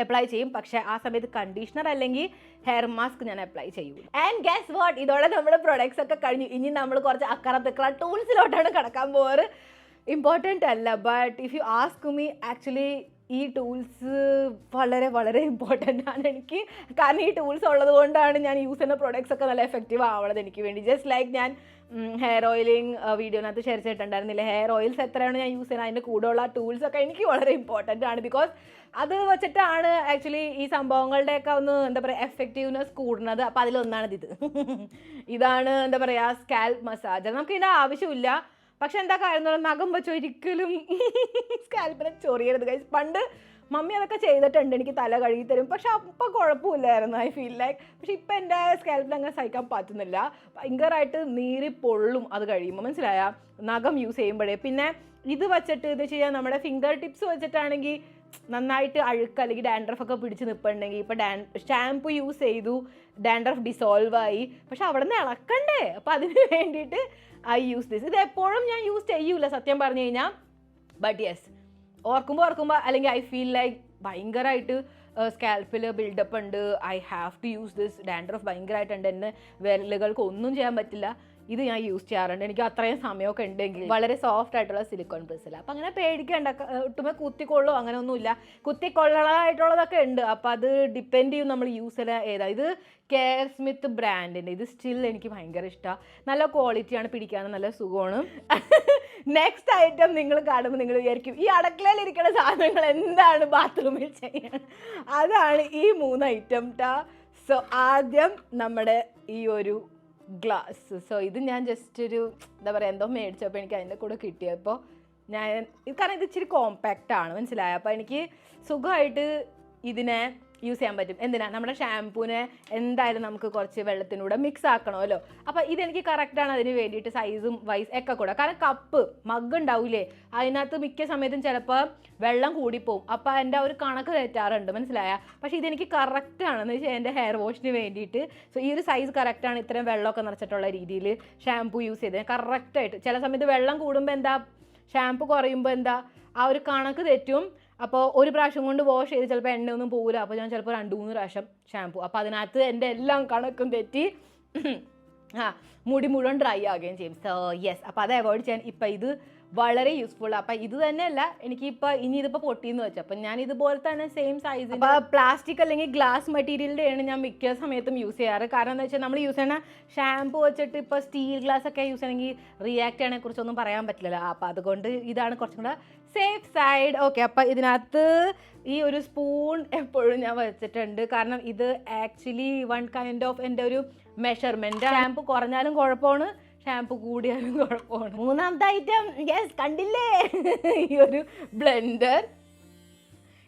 അപ്ലൈ ചെയ്യും. പക്ഷേ ആ സമയത്ത് കണ്ടീഷണർ അല്ലെങ്കിൽ ഹെയർ മാസ്ക് ഞാൻ അപ്ലൈ ചെയ്യും. ആൻഡ് ഗസ് വാട്ട്, ഇതോടെ നമ്മുടെ പ്രൊഡക്ട്സ് ഒക്കെ കഴിഞ്ഞു. ഇനി നമ്മൾ കുറച്ച് അക്കറ ടൂൾസിലോട്ടാണ് കിടക്കാൻ പോകാറ്. ഇമ്പോർട്ടൻ്റ് അല്ല, but if you ask me actually ഈ ടൂൾസ് വളരെ വളരെ ഇമ്പോർട്ടൻ്റ് ആണ് എനിക്ക്. കാരണം ഈ ടൂൾസ് ഉള്ളത് കൊണ്ടാണ് ഞാൻ യൂസ് ചെയ്യുന്ന പ്രൊഡക്ട്സ് ഒക്കെ നല്ല എഫക്റ്റീവ് ആവണത് എനിക്ക് വേണ്ടി. ജസ്റ്റ് ലൈക്ക് ഞാൻ ഹെയർ ഓയിലിങ് വീഡിയോനകത്ത് ഷെയർ ചെയ്തിട്ടുണ്ടായിരുന്നില്ല, ഹെയർ ഓയിൽസ് എത്രയാണ് ഞാൻ യൂസ് ചെയ്യുന്നത്, അതിൻ്റെ കൂടെയുള്ള ടൂൾസൊക്കെ എനിക്ക് വളരെ ഇമ്പോർട്ടൻ്റ് ആണ്. ബിക്കോസ് അത് വെച്ചിട്ടാണ് ആക്ച്വലി ഈ സംഭവങ്ങളുടെയൊക്കെ ഒന്ന് എന്താ പറയുക എഫക്റ്റീവ്നെസ് കൂടുന്നത്. അപ്പോൾ അതിലൊന്നാണിത്. ഇതാണ് എന്താ പറയുക സ്കാൽപ്പ് മസാജ്. നമുക്ക് ഇതിൻ്റെ ആവശ്യമില്ല. പക്ഷെ എന്താ കാര്യം എന്ന് പറഞ്ഞാൽ നഖം വെച്ച് ഒരിക്കലും സ്കാൽപ്പിനെ ചൊറിയരുത് ഗൈസ്. പണ്ട് മമ്മി അതൊക്കെ ചെയ്തിട്ടുണ്ട്, എനിക്ക് തല കഴുകി തരും. പക്ഷെ അപ്പം കുഴപ്പമില്ലായിരുന്നു, ഐ ഫീൽ ലൈക്ക്. പക്ഷെ ഇപ്പം എൻ്റെ സ്കാൽപ്പിൽ അങ്ങനെ സഹിക്കാൻ പറ്റുന്നില്ല. ഭയങ്കരമായിട്ട് നീറി പൊള്ളും അത് കഴിയുമ്പോൾ, മനസ്സിലായ നഖം യൂസ് ചെയ്യുമ്പോഴേ. പിന്നെ ഇത് വെച്ചിട്ട് ഇത് ചെയ്യാൻ നമ്മുടെ ഫിംഗർ ടിപ്സ് വെച്ചിട്ടാണെങ്കിൽ നന്നായിട്ട് അഴുക്ക് അല്ലെങ്കിൽ ഡാൻഡ്രഫ് ഒക്കെ പിടിച്ച് നിൽപ്പുണ്ടെങ്കിൽ ഇപ്പോൾ ഷാംപൂ യൂസ് ചെയ്തു, ഡാൻഡ്രഫ് ഡിസോൾവ് ആയി, പക്ഷെ അവിടെ നിന്ന് ഇളക്കണ്ടേ. അപ്പോൾ അതിന് വേണ്ടിയിട്ട് ഐ യൂസ് ദിസ്. ഇത് എപ്പോഴും ഞാൻ യൂസ് ചെയ്യൂല സത്യം പറഞ്ഞു കഴിഞ്ഞാൽ. ബട്ട് യെസ്, ഓർക്കുമ്പോൾ അല്ലെങ്കിൽ ഐ ഫീൽ ലൈക്ക് ഭയങ്കരമായിട്ട് സ്കാൽപ്പിൽ ബിൽഡപ്പ് ഉണ്ട്, I have to use this. Dandruff ഭയങ്കരമായിട്ടുണ്ട്, എന്നെ വിരലുകൾക്ക് ഒന്നും ചെയ്യാൻ പറ്റില്ല. ഇത് ഞാൻ യൂസ് ചെയ്യാറുണ്ട്. എനിക്ക് അത്രയും സമയമൊക്കെ ഉണ്ടെങ്കിൽ. വളരെ സോഫ്റ്റ് ആയിട്ടുള്ള സിലിക്കോൺ ബ്രിസിൽ. അപ്പം അങ്ങനെ പേടിക്കേണ്ട, ഒട്ടുമേ കുത്തിക്കൊള്ളോ അങ്ങനെയൊന്നുമില്ല. കുത്തിക്കൊള്ളായിട്ടുള്ളതൊക്കെ ഉണ്ട്. അപ്പം അത് ഡിപ്പെൻഡ് ചെയ്യും നമ്മൾ യൂസ് ചെയ്യുന്ന ഏതാ. ഇത് കെയർ സ്മിത്ത് ബ്രാൻഡിൻ്റെ. ഇത് സ്റ്റിൽ എനിക്ക് ഭയങ്കര ഇഷ്ടമാണ്. നല്ല ക്വാളിറ്റിയാണ്, പിടിക്കാനും നല്ല സുഖമാണ്. നെക്സ്റ്റ് ഐറ്റം നിങ്ങൾ കാണുമ്പോൾ നിങ്ങൾ വിചാരിക്കും ഈ അടുക്കളയിൽ ഇരിക്കുന്ന സാധനങ്ങൾ എന്താണ് ബാത്റൂമിൽ ചെയ്യാൻ. അതാണ് ഈ 3 ഐറ്റം ട്ടാ. സോ ആദ്യം നമ്മുടെ ഈ ഒരു ഗ്ലാസ്. സോ ഇത് ഞാൻ ജസ്റ്റ് ഒരു എന്താ പറയുക എന്തോ മേടിച്ചപ്പോൾ എനിക്ക് അതിൻ്റെ കൂടെ കിട്ടിയപ്പോൾ ഞാൻ കാരണം ഇത് ഇച്ചിരി കോമ്പാക്റ്റ് ആണ്, മനസ്സിലായോ. അപ്പോൾ എനിക്ക് സുഖമായിട്ട് ഇതിനെ യൂസ് ചെയ്യാൻ പറ്റും. എന്തിനാ, നമ്മുടെ ഷാംപൂവിനെ എന്തായാലും നമുക്ക് കുറച്ച് വെള്ളത്തിനൂടെ മിക്സ് ആക്കണമല്ലോ. അപ്പോൾ ഇതെനിക്ക് കറക്റ്റാണ് അതിന് വേണ്ടിയിട്ട്, സൈസും വൈസ് ഒക്കെ കൂടെ. കാരണം കപ്പ് മഗ് ഉണ്ടാവില്ലേ, അതിനകത്ത് മിക്ക സമയത്തും ചിലപ്പോൾ വെള്ളം കൂടിപ്പോവും. അപ്പോൾ എൻ്റെ ഒരു കണക്ക് തെറ്റാറുണ്ട്, മനസ്സിലായ. പക്ഷേ ഇതെനിക്ക് കറക്റ്റാണെന്ന് വെച്ചാൽ എൻ്റെ ഹെയർ വാഷിന് വേണ്ടിയിട്ട്. സോ ഈ ഒരു സൈസ് കറക്റ്റാണ്, ഇത്രയും വെള്ളമൊക്കെ നിറച്ചിട്ടുള്ള രീതിയിൽ ഷാംപൂ യൂസ് ചെയ്തത് കറക്റ്റായിട്ട്. ചില സമയത്ത് വെള്ളം കൂടുമ്പോൾ എന്താ, ഷാംപൂ കുറയുമ്പോൾ എന്താ, ആ ഒരു കണക്ക് തെറ്റും. അപ്പോൾ ഒരു പ്രാവശ്യം കൊണ്ട് വാഷ് ചെയ്ത് ചിലപ്പോൾ എണ്ണയൊന്നും പോകില്ല. അപ്പോൾ ഞാൻ ചിലപ്പോൾ 2-3 പ്രാവശ്യം ഷാംപൂ. അപ്പോൾ അതിനകത്ത് എൻ്റെ എല്ലാം കണക്കും തെറ്റി മുടി മുഴുവൻ ഡ്രൈ ആവുകയും ചെയ്യും. സോ യെസ്, അപ്പോൾ അത് അവോയ്ഡ് ചെയ്യാൻ ഇപ്പം ഇത് വളരെ യൂസ്ഫുൾ. അപ്പം ഇത് തന്നെയല്ല എനിക്കിപ്പോൾ ഇനി ഇതിപ്പോൾ പൊട്ടിയെന്ന് വെച്ചു. അപ്പം ഞാൻ ഇതുപോലെ തന്നെ സെയിം സൈസ് ഇപ്പോൾ പ്ലാസ്റ്റിക് അല്ലെങ്കിൽ ഗ്ലാസ് മെറ്റീരിയലിൻ്റെയാണ് ഞാൻ മിക്ക സമയത്തും യൂസ് ചെയ്യാറ്. കാരണം എന്താ വെച്ചാൽ നമ്മൾ യൂസ് ചെയ്യുന്ന ഷാംപൂ വെച്ചിട്ട് ഇപ്പോൾ സ്റ്റീൽ ഗ്ലാസ് ഒക്കെ യൂസ് ചെയ്യണമെങ്കിൽ റിയാക്ട് ചെയ്യണെ കുറിച്ചൊന്നും പറയാൻ പറ്റില്ലല്ലോ. അപ്പോൾ അതുകൊണ്ട് ഇതാണ് കുറച്ചും കൂടെ സേഫ് സൈഡ്. ഓക്കെ, അപ്പോൾ ഇതിനകത്ത് ഈ ഒരു സ്പൂൺ എപ്പോഴും ഞാൻ വെച്ചിട്ടുണ്ട്. കാരണം ഇത് ആക്ച്വലി വൺ കൈൻഡ് ഓഫ് എൻ്റെ ഒരു മെഷർമെൻറ്റ്. ഷാംപൂ കുറഞ്ഞാലും കുഴപ്പമാണ്, ഷാംപൂ കൂടിയാലും കുഴപ്പമാണ്. 3ാമത്തെ ഐറ്റം, യെസ് കണ്ടില്ലേ, ഈ ഒരു ബ്ലെൻഡർ.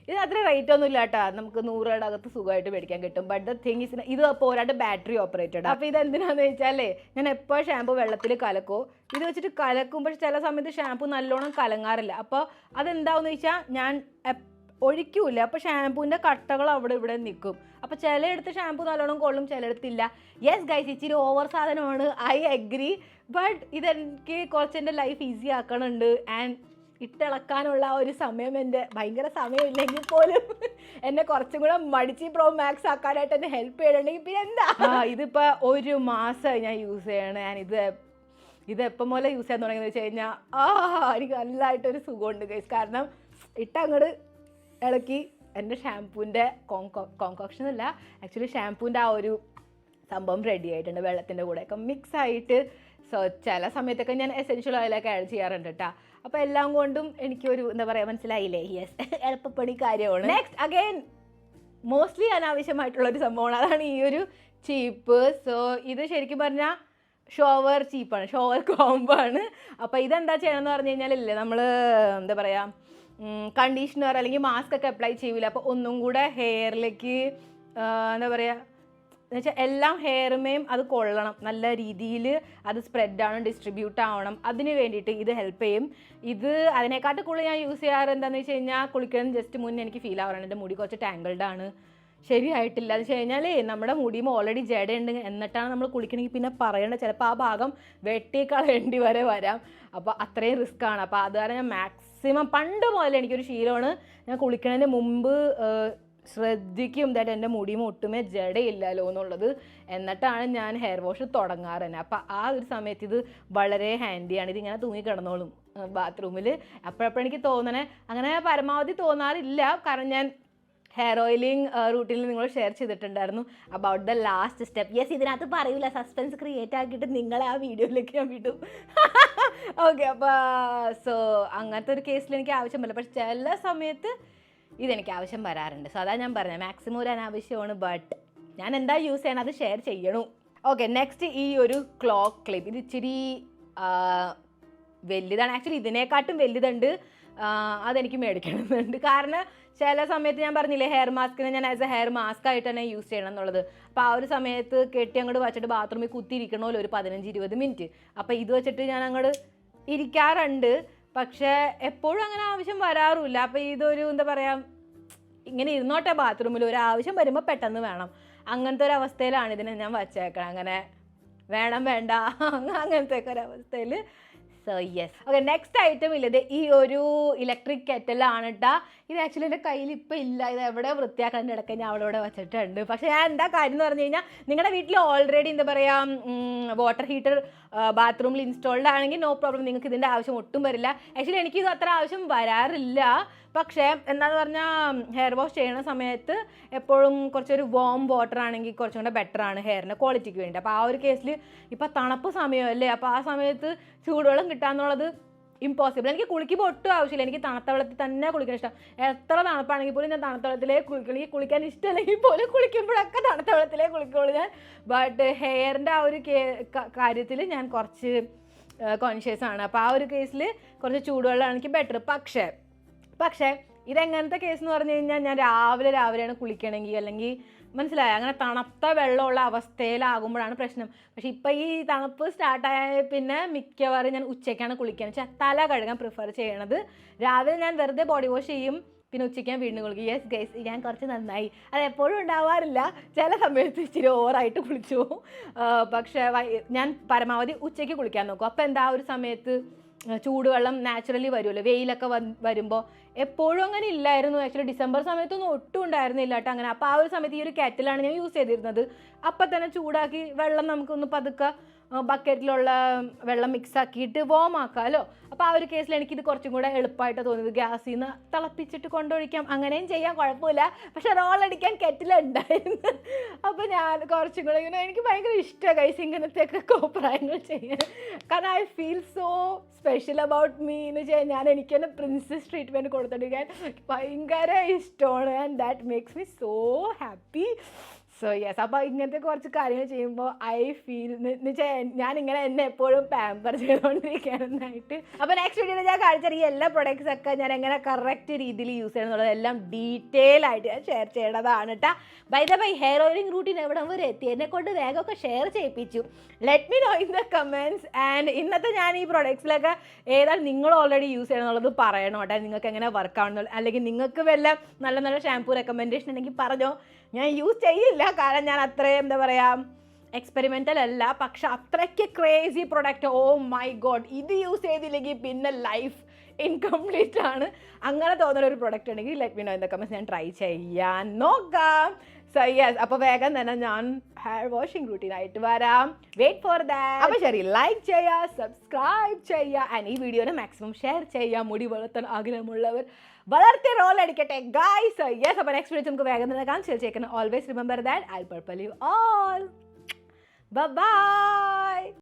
ഇത് അത്ര റേറ്റ് ഒന്നും ഇല്ല കേട്ടോ, നമുക്ക് 100 രൂപയുടെ അകത്ത് സുഖമായിട്ട് മേടിക്കാൻ കിട്ടും. ബട്ട് ദ തിങ് ഇസ് ഇത് പോരാണ്ട് ബാറ്ററി ഓപ്പറേറ്റഡ്. അപ്പോൾ ഇതെന്തിനാന്ന് വെച്ചാലേ, ഞാൻ എപ്പോൾ ഷാംപൂ വെള്ളത്തിൽ കലക്കോ, ഇത് വെച്ചിട്ട് കലക്കും. പക്ഷെ ചില സമയത്ത് ഷാംപൂ നല്ലോണം കലങ്ങാറില്ല. അപ്പോൾ അതെന്താണെന്ന് വെച്ചാൽ ഞാൻ ഒഴിക്കൂല. അപ്പോൾ ഷാംപൂവിൻ്റെ കട്ടകൾ അവിടെ ഇവിടെ നിൽക്കും. അപ്പോൾ ചിലയിടത്ത് ഷാംപൂ നല്ലോണം കൊള്ളും, ചിലയിടത്തില്ല. യെസ് ഗൈസ്, ഇച്ചിരി ഓവർ സാധനമാണ്, ഐ അഗ്രി. ബട്ട് ഇതെനിക്ക് കുറച്ച് എൻ്റെ ലൈഫ് ഈസി ആക്കണുണ്ട്. ആൻഡ് ഇട്ടിളക്കാനുള്ള ഒരു സമയം എൻ്റെ ഭയങ്കര സമയമില്ലെങ്കിൽ പോലും എന്നെ കുറച്ചും കൂടെ മടിച്ച് പ്രോ മാക്സ് ആക്കാനായിട്ട് എന്നെ ഹെൽപ്പ് ചെയ്യണമെങ്കിൽ പിന്നെ എന്താ. ഇതിപ്പോൾ 1 മാസമായി ഞാൻ യൂസ് ചെയ്യണേ. ഞാൻ ഇത് എപ്പം പോലെ യൂസ് ചെയ്യാൻ തുടങ്ങിയെന്ന് വെച്ച് കഴിഞ്ഞാൽ എനിക്ക് നല്ലതായിട്ടൊരു സുഖമുണ്ട് ഗൈസ്. കാരണം ഇട്ടങ്ങോട്ട് ഇളക്കി എൻ്റെ ഷാംപൂവിൻ്റെ കോങ്കോക്ഷൻ അല്ല, ആക്ച്വലി ഷാംപൂവിൻ്റെ ആ ഒരു സംഭവം റെഡി ആയിട്ടുണ്ട് വെള്ളത്തിൻ്റെ കൂടെയൊക്കെ മിക്സ് ആയിട്ട്. സോ ചില സമയത്തൊക്കെ ഞാൻ എസെൻഷ്യൽ ഓയിലൊക്കെ ആഡ് ചെയ്യാറുണ്ട് കേട്ടോ. അപ്പോൾ എല്ലാം കൊണ്ടും എനിക്കൊരു എന്താ പറയുക, മനസ്സിലായില്ലേ, യെസ് എളുപ്പപ്പണി കാര്യമാണ്. നെക്സ്റ്റ് അഗൈൻ മോസ്റ്റ്ലി അനാവശ്യമായിട്ടുള്ളൊരു സംഭവമാണ്, അതാണ് ഈ ഒരു ചീപ്പ്. സോ ഇത് ശരിക്കും പറഞ്ഞാൽ ഷോവർ ചീപ്പാണ്, ഷോവർ കോംബോ ആണ്. അപ്പോൾ ഇതെന്താ ചെയ്യണമെന്ന് പറഞ്ഞു കഴിഞ്ഞാലില്ലേ, നമ്മൾ എന്താ പറയുക, കണ്ടീഷണർ അല്ലെങ്കിൽ മാസ്ക് ഒക്കെ അപ്ലൈ ചെയ്യില്ല. അപ്പോൾ ഒന്നും കൂടെ ഹെയറിലേക്ക് എന്താ പറയുക എന്നുവെച്ചാൽ എല്ലാം ഹെയറുമേയും അത് കൊള്ളണം, നല്ല രീതിയിൽ അത് സ്പ്രെഡാവണം, ഡിസ്ട്രിബ്യൂട്ട് ആവണം. അതിന് വേണ്ടിയിട്ട് ഇത് ഹെൽപ്പ് ചെയ്യും. ഇത് അതിനെക്കാട്ടും കൂടുതൽ ഞാൻ യൂസ് ചെയ്യാറ് എന്താണെന്ന് വെച്ച് കഴിഞ്ഞാൽ, കുളിക്കണം ജസ്റ്റ് മുന്നേ എനിക്ക് ഫീൽ ആവാറുണ്ട് എൻ്റെ മുടി കുറച്ച് ടാങ്കിൾഡ് ആണ്, ശരിയായിട്ടില്ല. എന്ന് വെച്ച് കഴിഞ്ഞാൽ നമ്മുടെ മുടിയും ഓൾറെഡി ജടയുണ്ട്, എന്നിട്ടാണ് നമ്മൾ കുളിക്കണമെങ്കിൽ പിന്നെ പറയേണ്ട, ചിലപ്പോൾ ആ ഭാഗം വെട്ടിക്കളയേണ്ടി വരെ വരാം. അപ്പോൾ അത്രയും റിസ്ക് ആണ്. അപ്പോൾ അത് കാരണം ഞാൻ മാക്സിമം പണ്ട് മുതൽ എനിക്കൊരു ശീലമാണ്, ഞാൻ കുളിക്കുന്നതിന് മുമ്പ് ശ്രദ്ധിക്കും ദാറ്റ് എൻ്റെ മുടിയും ഒട്ടുമേ ജടയില്ലല്ലോ എന്നുള്ളത്, എന്നിട്ടാണ് ഞാൻ ഹെയർ വാഷ് തുടങ്ങാറ് തന്നെ. അപ്പോൾ ആ ഒരു സമയത്ത് ഇത് വളരെ ഹാൻഡിയാണ്. ഇതിങ്ങനെ തൂങ്ങി കിടന്നോളും ബാത്റൂമിൽ. അപ്പോഴപ്പോഴും എനിക്ക് തോന്നണേ, അങ്ങനെ പരമാവധി തോന്നാറില്ല, കാരണം ഞാൻ ഹെയർ ഓയിലിംഗ് റൂട്ടീനിൽ നിങ്ങൾ ഷെയർ ചെയ്തിട്ടുണ്ടായിരുന്നു about the last step. Yes, ഇതിനകത്ത് പറയൂല, സസ്പെൻസ് ക്രിയേറ്റ് ആക്കിയിട്ട് നിങ്ങളെ ആ വീഡിയോയിലേക്ക് ഞാൻ വിടും. ഓക്കെ, അപ്പോൾ സോ അങ്ങനത്തെ ഒരു കേസിൽ എനിക്ക് ആവശ്യം വരില്ല, പക്ഷെ ചില സമയത്ത് ഇതെനിക്ക് ആവശ്യം വരാറുണ്ട്. സോ അതാ ഞാൻ പറഞ്ഞത്, മാക്സിമം ഒരു അനാവശ്യമാണ്, ബട്ട് ഞാൻ എന്താ യൂസ് ചെയ്യണം അത് ഷെയർ ചെയ്യണു. ഓക്കെ, നെക്സ്റ്റ് ഈ ഒരു ക്ലോക്ക് ക്ലിപ്പ്. ഇത് ഇച്ചിരി വലുതാണ്, ആക്ച്വലി ഇതിനെക്കാട്ടും വലുതുണ്ട്. അതെനിക്ക് മേടിക്കണമെന്നുണ്ട്, കാരണം ചില സമയത്ത് ഞാൻ പറഞ്ഞില്ലേ ഹെയർ മാസ്കിനെ ഞാൻ ആസ് എ ഹെയർ മാസ്ക് ആയിട്ട് തന്നെ യൂസ് ചെയ്യണം എന്നുള്ളത്. അപ്പോൾ ആ ഒരു സമയത്ത് കെട്ടി അങ്ങോട്ട് വെച്ചിട്ട് ബാത്റൂമിൽ കുത്തിയിരിക്കണമല്ലോ ഒരു 15-20 മിനിറ്റ്. അപ്പോൾ ഇത് വെച്ചിട്ട് ഞാൻ അങ്ങോട്ട് ഇരിക്കാറുണ്ട്, പക്ഷേ എപ്പോഴും അങ്ങനെ ആവശ്യം വരാറുമില്ല. അപ്പോൾ ഇതൊരു എന്താ പറയുക, ഇങ്ങനെ ഇരുന്നോട്ടെ ബാത്റൂമിൽ, ഒരു ആവശ്യം വരുമ്പോൾ പെട്ടെന്ന് വേണം, അങ്ങനത്തെ ഒരു അവസ്ഥയിലാണ് ഇതിനെ ഞാൻ വച്ചേക്കണം. അങ്ങനെ വേണം വേണ്ട അങ്ങനത്തെ ഒക്കെ ഒരു അവസ്ഥയിൽ. So yes, okay, next item ഇല്ലത് ഈ ഒരു ഇലക്ട്രിക് കെറ്റലാണ് കേട്ടോ. ഇത് ആക്ച്വലി എൻ്റെ കയ്യിൽ ഇപ്പോൾ ഇല്ല, ഇത് എവിടെ വൃത്തിയാക്കാൻ്റെ ഇടയ്ക്ക് ഞാൻ അവിടെ ഇവിടെ വെച്ചിട്ടുണ്ട്. പക്ഷേ ഞാൻ എന്താ കാര്യം എന്ന് പറഞ്ഞു കഴിഞ്ഞാൽ, നിങ്ങളുടെ വീട്ടിൽ ഓൾറെഡി എന്താ പറയുക വാട്ടർ ഹീറ്റർ ബാത്റൂമിൽ ഇൻസ്റ്റാൾഡ് ആണെങ്കിൽ നോ പ്രോബ്ലം, നിങ്ങൾക്ക് ഇതിൻ്റെ ആവശ്യം ഒട്ടും വരില്ല. ആക്ച്വലി എനിക്കിത് അത്ര ആവശ്യം വരാറില്ല, പക്ഷേ എന്താണെന്ന് പറഞ്ഞാൽ ഹെയർ വാഷ് ചെയ്യുന്ന സമയത്ത് എപ്പോഴും കുറച്ചൊരു വാം വാട്ടർ ആണെങ്കിൽ കുറച്ചും കൂടെ ബെറ്ററാണ് ഹെയറിൻ്റെ ക്വാളിറ്റിക്ക് വേണ്ടി. അപ്പോൾ ആ ഒരു കേസിൽ ഇപ്പോൾ തണുപ്പ് സമയമല്ലേ, അപ്പോൾ ആ സമയത്ത് ചൂടുവെള്ളം കിട്ടാന്നുള്ളത് ഇമ്പോസിബിൾ. എനിക്ക് കുളിക്കുമ്പോൾ ഒട്ടും ആവശ്യമില്ല, എനിക്ക് തണുത്ത വെള്ളത്തിൽ തന്നെ കുളിക്കാൻ ഇഷ്ടം. എത്ര തണുപ്പാണെങ്കിൽ പോലും ഞാൻ തണുത്ത വെള്ളത്തിലേ കുളിക്കുള്ളൂ. എനിക്ക് കുളിക്കാൻ ഇഷ്ടമല്ലെങ്കിൽ പോലും കുളിക്കുമ്പോഴൊക്കെ തണുത്ത വെള്ളത്തിലേ കുളിക്കുള്ളൂ ഞാൻ. ബട്ട് ഹെയറിൻ്റെ ആ ഒരു കാര്യത്തിൽ ഞാൻ കുറച്ച് കോൺഷ്യസ് ആണ്. അപ്പോൾ ആ ഒരു കേസിൽ കുറച്ച് ചൂടുവെള്ളമാണ് എനിക്ക് ബെറ്റർ. പക്ഷേ ഇതെങ്ങനത്തെ കേസ് എന്ന് പറഞ്ഞു കഴിഞ്ഞാൽ, ഞാൻ രാവിലെയാണ് കുളിക്കണമെങ്കിൽ, അല്ലെങ്കിൽ മനസ്സിലായോ, അങ്ങനെ തണുത്ത വെള്ളമുള്ള അവസ്ഥയിലാകുമ്പോഴാണ് പ്രശ്നം. പക്ഷേ ഇപ്പം ഈ തണുപ്പ് സ്റ്റാർട്ടായ പിന്നെ മിക്കവാറും ഞാൻ ഉച്ചയ്ക്കാണ് കുളിക്കുന്നത്. വെച്ചാൽ തല കഴുകാൻ പ്രിഫർ ചെയ്യണത്. രാവിലെ ഞാൻ വെറുതെ ബോഡി വാഷ് ചെയ്യും, പിന്നെ ഉച്ചയ്ക്ക് ഞാൻ വീണ്ടും കുളിക്കും. യെസ് ഗൈസ്, ഞാൻ കുറച്ച് നന്നായി. അത് എപ്പോഴും ഉണ്ടാവാറില്ല, ചില സമയത്ത് ഇച്ചിരി ഓവറായിട്ട് കുളിച്ചു പോകും. പക്ഷേ ഞാൻ പരമാവധി ഉച്ചയ്ക്ക് കുളിക്കാൻ നോക്കും. അപ്പോൾ എന്താ ഒരു സമയത്ത് ചൂടുവെള്ളം നാച്ചുറലി വരുമല്ലോ, വെയിലൊക്കെ വരുമ്പോൾ. എപ്പോഴും അങ്ങനെ ഇല്ലായിരുന്നു, ആക്ച്വലി ഡിസംബർ സമയത്തൊന്നും ഒട്ടും ഉണ്ടായിരുന്നില്ല കേട്ടോ അങ്ങനെ. അപ്പോൾ ആ ഒരു സമയത്ത് ഈ ഒരു കെറ്റിലാണ് ഞാൻ യൂസ് ചെയ്തിരുന്നത്. അപ്പം തന്നെ ചൂടാക്കി വെള്ളം നമുക്കൊന്ന് പതുക്കെ ബക്കറ്റിലുള്ള വെള്ളം മിക്സ് ആക്കിയിട്ട് വോം ആക്കാമല്ലോ. അപ്പോൾ ആ ഒരു കേസിൽ എനിക്കിത് കുറച്ചും കൂടെ എളുപ്പമായിട്ട് തോന്നിയത്. ഗ്യാസിൽ നിന്ന് തിളപ്പിച്ചിട്ട് കൊണ്ടൊഴിക്കാം, അങ്ങനെയും ചെയ്യാൻ കുഴപ്പമില്ല. പക്ഷെ റോളടിക്കാൻ കെറ്റിലുണ്ടായിരുന്നു. അപ്പോൾ ഞാൻ കുറച്ചും കൂടെ ഇങ്ങനെ, എനിക്ക് ഭയങ്കര ഇഷ്ടമാണ് ഗൈസ് ഇങ്ങനത്തെയൊക്കെ കോപ്രായങ്ങൾ ചെയ്യാൻ. കാരണം I feel so special about me എന്ന് വെച്ചാൽ ഞാൻ എനിക്ക് തന്നെ പ്രിൻസസ് ട്രീറ്റ്മെൻറ്റ് കൊടുത്തിരിക്കാൻ ഭയങ്കര ഇഷ്ടമാണ്. And that makes me so happy. So yes, അപ്പോൾ ഇങ്ങനത്തെ കുറച്ച് കാര്യങ്ങൾ ചെയ്യുമ്പോൾ ഐ ഫീൽ എന്ന് വെച്ചാൽ ഞാനിങ്ങനെ എന്നെ എപ്പോഴും പാമ്പർ ചെയ്തുകൊണ്ടിരിക്കാനായിട്ട്. അപ്പോൾ നെക്സ്റ്റ് വീഡിയോയിൽ ഞാൻ കാണിച്ച ഈ എല്ലാ പ്രൊഡക്ട്സ് ഒക്കെ ഞാൻ എങ്ങനെ കറക്റ്റ് രീതിയിൽ യൂസ് ചെയ്യണം എന്നുള്ളത് എല്ലാം ഡീറ്റെയിൽ ആയിട്ട് ഞാൻ ഷെയർ ചെയ്യേണ്ടതാണ് കേട്ടോ. By the by, hair oiling routine എവിടെ വരെ എത്തി, എന്നെ കൊണ്ട് വേഗമൊക്കെ ഷെയർ ചെയ്യിപ്പിച്ചു. Let me know in the comments. And ഇന്നത്തെ ഞാൻ ഈ പ്രൊഡക്ട്സിലൊക്കെ ഏതാണ് നിങ്ങൾ ഓൾറെഡി യൂസ് ചെയ്യണം എന്നുള്ളത് പറയണം കേട്ടോ. നിങ്ങൾക്ക് എങ്ങനെ വർക്ക് ആവുന്നുള്ളൂ, അല്ലെങ്കിൽ നിങ്ങൾക്ക് വല്ല നല്ല നല്ല ഷാമ്പൂ റെക്കമെൻഡേഷൻ ഉണ്ടെങ്കിൽ പറഞ്ഞോ. ഞാൻ യൂസ് ചെയ്യില്ല, കാരണം ഞാൻ അത്രയും എന്താ പറയുക എക്സ്പെരിമെൻ്റൽ അല്ല. പക്ഷെ അത്രയ്ക്ക് crazy product, oh my god, ഇത് യൂസ് ചെയ്തില്ലെങ്കിൽ പിന്നെ ലൈഫ് ഇൻകംപ്ലീറ്റ് ആണ്. അങ്ങനെ തോന്നുന്ന ഒരു പ്രൊഡക്റ്റ് ഉണ്ടെങ്കിൽ let me know in the comments, ഞാൻ ട്രൈ ചെയ്യാൻ നോക്കാം. സോ യെസ്, അപ്പോൾ വേഗം തന്നെ ഞാൻ ഹെയർ വാഷിംഗ് റൂട്ടീനായിട്ട് വരാം. Wait for that. അപ്പോൾ ശരി, ലൈക്ക് ചെയ്യുക, സബ്സ്ക്രൈബ് ചെയ്യുക, ആൻഡ് ഈ വീഡിയോനെ മാക്സിമം ഷെയർ ചെയ്യുക. മുടി വളർത്താൻ ആഗ്രഹമുള്ളവർ വളർത്തി റോൾ അടിക്കട്ടെ ഗൈസ്. യെസ്, അപ്പോൾ നെക്സ്റ്റ് വീഡിയോ നമുക്ക് വേഗം തന്നെ കാണാം. Always remember that I purple you all. By.